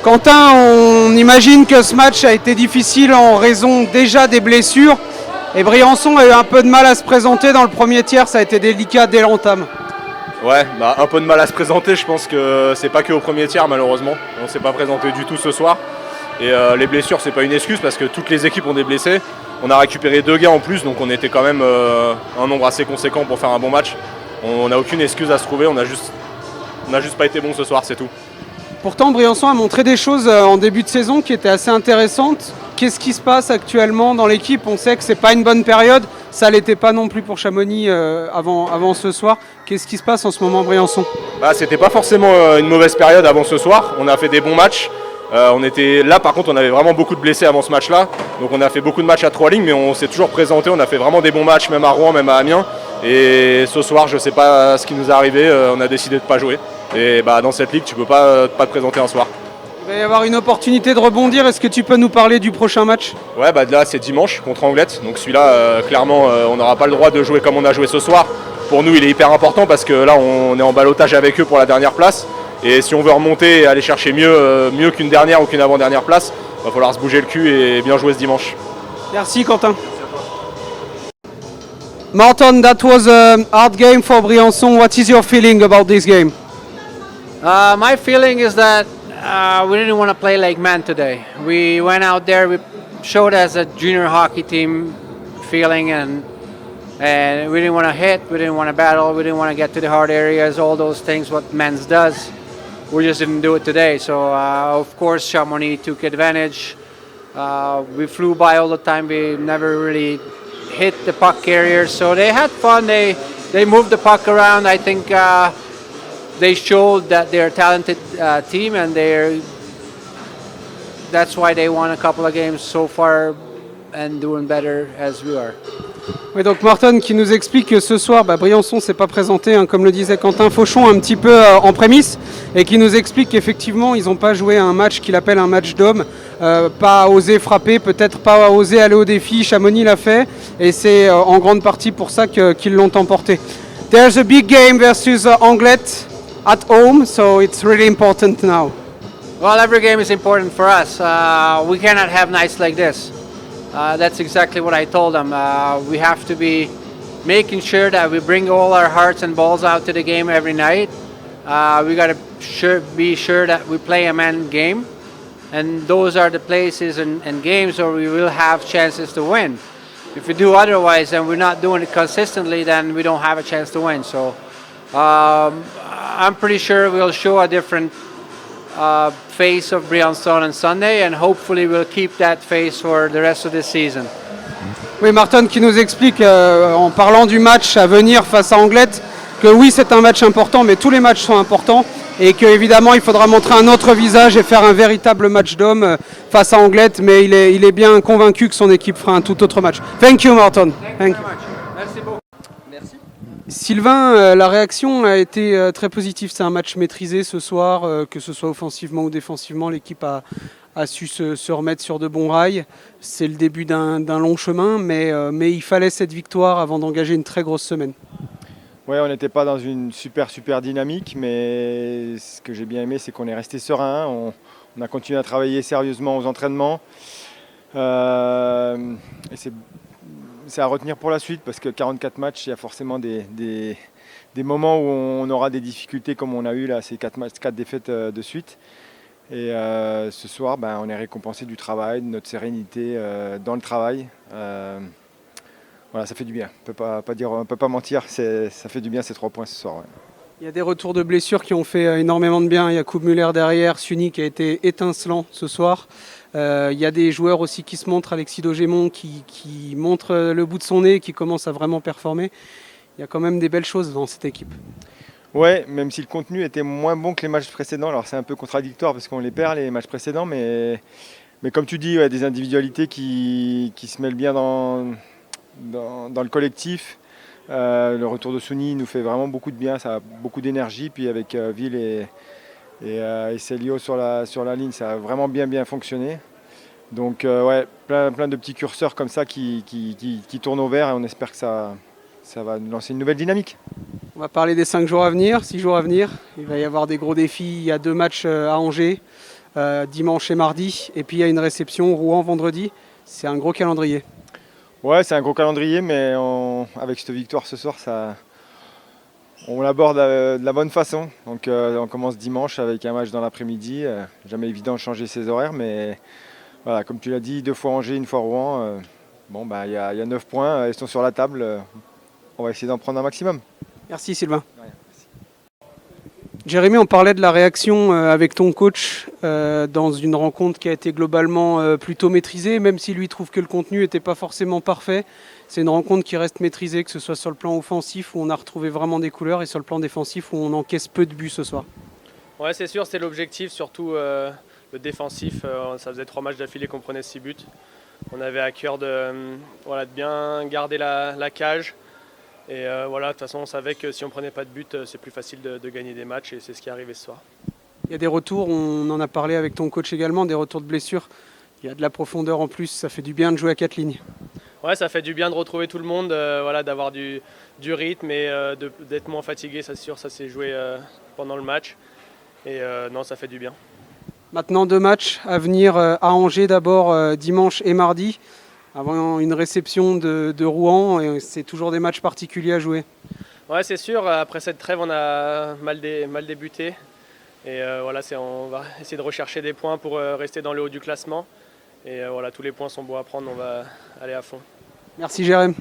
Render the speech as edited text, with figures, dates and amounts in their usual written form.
Quentin, on imagine que ce match a été difficile en raison déjà des blessures. Et Briançon a eu un peu de mal à se présenter dans le premier tiers, ça a été délicat dès l'entame. Ouais, un peu de mal à se présenter, je pense que c'est pas que au premier tiers malheureusement. On s'est pas présenté du tout ce soir. Et les blessures, c'est pas une excuse parce que toutes les équipes ont des blessés. On a récupéré 2 gars en plus, donc on était quand même un nombre assez conséquent pour faire un bon match. On n'a aucune excuse à se trouver, on n'a juste pas été bon ce soir, c'est tout. Pourtant, Briançon a montré des choses en début de saison qui étaient assez intéressantes. Qu'est-ce qui se passe actuellement dans l'équipe? On sait que c'est pas une bonne période, ça l'était pas non plus pour Chamonix avant ce soir. Qu'est-ce qui se passe en ce moment, Briançon? C'était pas forcément une mauvaise période avant ce soir, on a fait des bons matchs. On était là, par contre, on avait vraiment beaucoup de blessés avant ce match-là. Donc on a fait beaucoup de matchs à 3 lignes, mais on s'est toujours présenté. On a fait vraiment des bons matchs, même à Rouen, même à Amiens. Et ce soir, je ne sais pas ce qui nous est arrivé. On a décidé de ne pas jouer. Et dans cette ligue, tu ne peux pas te présenter un soir. Il va y avoir une opportunité de rebondir. Est-ce que tu peux nous parler du prochain match? Ouais, là, c'est dimanche contre Anglette. Donc celui-là, clairement, on n'aura pas le droit de jouer comme on a joué ce soir. Pour nous, il est hyper important parce que là, on est en ballottage avec eux pour la dernière place. Et si on veut remonter et aller chercher mieux qu'une dernière ou qu'une avant-dernière place, il va falloir se bouger le cul et bien jouer ce dimanche. Merci Quentin. Martin, that was a hard game for Briançon. What is your feeling about this game? My feeling is that we didn't want to play like men today. We went out there, we showed as a junior hockey team feeling, and we didn't want to hit, we didn't want to battle, we didn't want to get to the hard areas, all those things what men's does. We just didn't do it today. So of course Chamonix took advantage. We flew by all the time. We never really hit the puck carriers. So they had fun. They moved the puck around. I think they showed that they're a talented team, and that's why they won a couple of games so far and doing better as we are. Oui, donc Martin qui nous explique que ce soir, Briançon s'est pas présenté, comme le disait Quentin Fauchon, un petit peu en prémisse, et qui nous explique qu'effectivement ils n'ont pas joué un match qu'il appelle un match d'homme, pas osé frapper, peut-être pas osé aller au défi. Chamonix l'a fait, et c'est en grande partie pour ça qu'ils l'ont emporté. There's a big game versus Anglette at home, so it's really important now. Well, every game is important for us. We cannot have nights like this. That's exactly what I told them. We have to be making sure that we bring all our hearts and balls out to the game every night. We got to be sure that we play a man game, and those are the places and games where we will have chances to win. If we do otherwise and we're not doing it consistently, then we don't have a chance to win. So I'm pretty sure we'll show a different face of Briançon on Sunday, and hopefully we'll keep that face for the rest of this season. Oui, Martin qui nous explique en parlant du match à venir face à Anglette que oui, c'est un match important, mais tous les matchs sont importants, et qu'évidemment il faudra montrer un autre visage et faire un véritable match d'homme face à Anglette, mais il est bien convaincu que son équipe fera un tout autre match. Thank you, Martin. Thank you very much. Merci beaucoup. Merci. Sylvain, la réaction a été très positive. C'est un match maîtrisé ce soir, que ce soit offensivement ou défensivement. L'équipe a su se remettre sur de bons rails. C'est le début d'un long chemin, mais il fallait cette victoire avant d'engager une très grosse semaine. Ouais, on n'était pas dans une super dynamique, mais ce que j'ai bien aimé, c'est qu'on est resté serein. On a continué à travailler sérieusement aux entraînements. Et c'est à retenir pour la suite, parce que 44 matchs, il y a forcément des moments où on aura des difficultés comme on a eu là, ces 4 défaites de suite. Et ce soir, on est récompensé du travail, de notre sérénité dans le travail. Voilà, ça fait du bien. On peut pas mentir, ça fait du bien ces 3 points ce soir. Ouais. Il y a des retours de blessures qui ont fait énormément de bien. Il y a Jakub Müller derrière, Suni qui a été étincelant ce soir. Il y a des joueurs aussi qui se montrent, Alexis Dogémon qui montre le bout de son nez, qui commence à vraiment performer. Il y a quand même des belles choses dans cette équipe. Ouais, même si le contenu était moins bon que les matchs précédents. Alors c'est un peu contradictoire parce qu'on les perd les matchs précédents, mais comme tu dis, ouais, des individualités qui se mêlent bien dans le collectif. Le retour de Souni nous fait vraiment beaucoup de bien, ça a beaucoup d'énergie. Puis avec Ville et Célio sur la ligne, ça a vraiment bien fonctionné. Donc ouais, plein de petits curseurs comme ça qui tournent au vert, et on espère que ça va nous lancer une nouvelle dynamique. On va parler des 5 jours à venir, 6 jours à venir. Il va y avoir des gros défis. Il y a 2 matchs à Angers. dimanche et mardi. Et puis il y a une réception Rouen vendredi. C'est un gros calendrier. Ouais, c'est un gros calendrier, mais avec cette victoire ce soir, on l'aborde de la bonne façon. Donc on commence dimanche avec un match dans l'après-midi. Jamais évident de changer ses horaires, mais voilà, comme tu l'as dit, 2 fois Angers, 1 fois Rouen. Il y a 9 points, ils sont sur la table. On va essayer d'en prendre un maximum. Merci Sylvain. Jérémy, on parlait de la réaction avec ton coach dans une rencontre qui a été globalement plutôt maîtrisée, même si lui trouve que le contenu n'était pas forcément parfait. C'est une rencontre qui reste maîtrisée, que ce soit sur le plan offensif où on a retrouvé vraiment des couleurs et sur le plan défensif où on encaisse peu de buts ce soir. Ouais, c'est sûr, c'est l'objectif, surtout le défensif. Ça faisait 3 matchs d'affilée qu'on prenait 6 buts. On avait à cœur de bien garder la cage. Et de toute façon, on savait que si on ne prenait pas de but, c'est plus facile de gagner des matchs et c'est ce qui est arrivé ce soir. Il y a des retours, on en a parlé avec ton coach également, des retours de blessures. Il y a de la profondeur en plus, ça fait du bien de jouer à 4 lignes. Ouais, ça fait du bien de retrouver tout le monde, d'avoir du rythme et d'être moins fatigué, c'est sûr, ça s'est joué pendant le match. Et non, ça fait du bien. Maintenant 2 matchs à venir à Angers d'abord dimanche et mardi, avant une réception de Rouen, et c'est toujours des matchs particuliers à jouer. Ouais, c'est sûr, après cette trêve, on a mal débuté. Et on va essayer de rechercher des points pour rester dans le haut du classement. Et tous les points sont beaux à prendre, on va aller à fond. Merci Jérém.